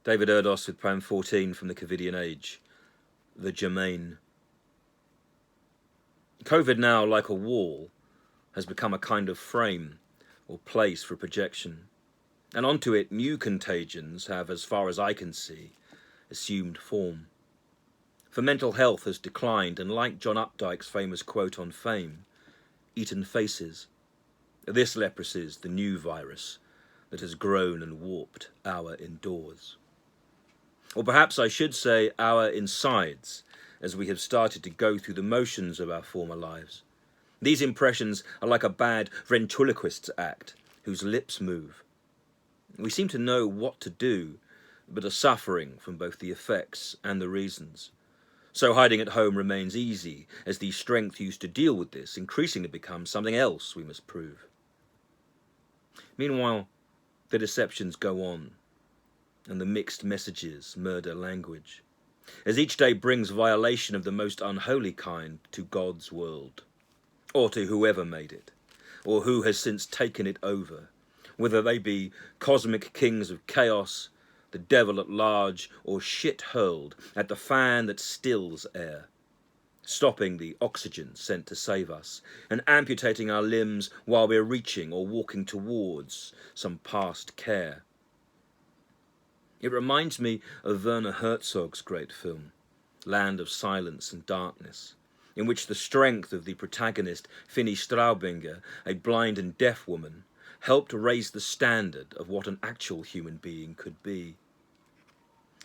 David Erdos with poem 14 from the COVIDIan Age, the Germaine. COVID now, like a wall, has become a kind of frame or place for projection, and onto it new contagions have, as far as I can see, assumed form. For mental health has declined, and like John Updike's famous quote on fame, eaten faces. This leprosy's the new virus that has grown and warped our indoors. Or perhaps I should say our insides, as we have started to go through the motions of our former lives. These impressions are like a bad ventriloquist's act, whose lips move. We seem to know what to do, but are suffering from both the effects and the reasons. So hiding at home remains easy, as the strength used to deal with this increasingly becomes something else we must prove. Meanwhile, the deceptions go on, and the mixed messages murder language, as each day brings violation of the most unholy kind to God's world, or to whoever made it, or who has since taken it over, whether they be cosmic kings of chaos, the devil at large, or shit hurled at the fan that stills air, stopping the oxygen sent to save us, and amputating our limbs while we're reaching or walking towards some past care. It reminds me of Werner Herzog's great film, Land of Silence and Darkness, in which the strength of the protagonist, Finny Straubinger, a blind and deaf woman, helped raise the standard of what an actual human being could be.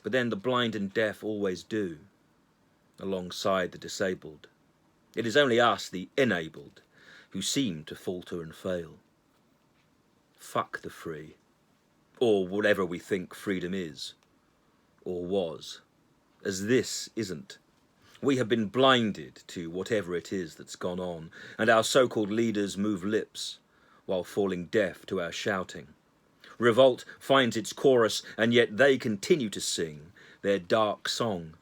But then the blind and deaf always do, alongside the disabled. It is only us, the enabled, who seem to falter and fail. Fuck the free, or whatever we think freedom is, or was, as this isn't. We have been blinded to whatever it is that's gone on, and our so-called leaders move lips while falling deaf to our shouting. Revolt finds its chorus, and yet they continue to sing their dark song.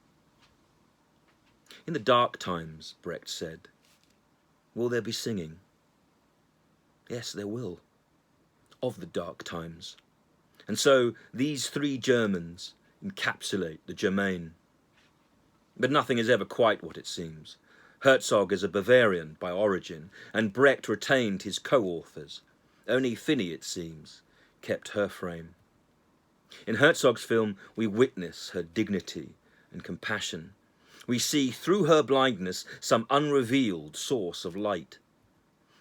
In the dark times, Brecht said, will there be singing? Yes, there will, of the dark times. And so these three Germans encapsulate the Germaine. But nothing is ever quite what it seems. Herzog is a Bavarian by origin, and Brecht retained his co-authors. Only Finny, it seems, kept her frame. In Herzog's film, we witness her dignity and compassion. We see through her blindness some unrevealed source of light.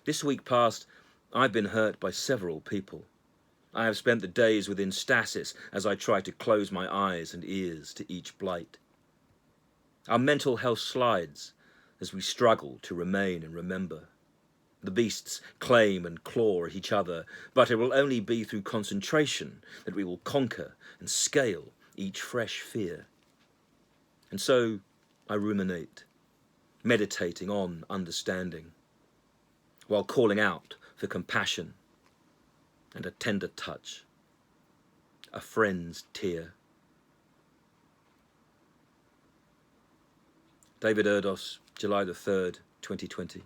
This week past, I've been hurt by several people. I have spent the days within stasis as I try to close my eyes and ears to each blight. Our mental health slides as we struggle to remain and remember. The beasts claim and claw at each other, but it will only be through concentration that we will conquer and scale each fresh fear. And so I ruminate, meditating on understanding, while calling out for compassion and a tender touch, a friend's tear. David Erdos, July the 3rd, 2020.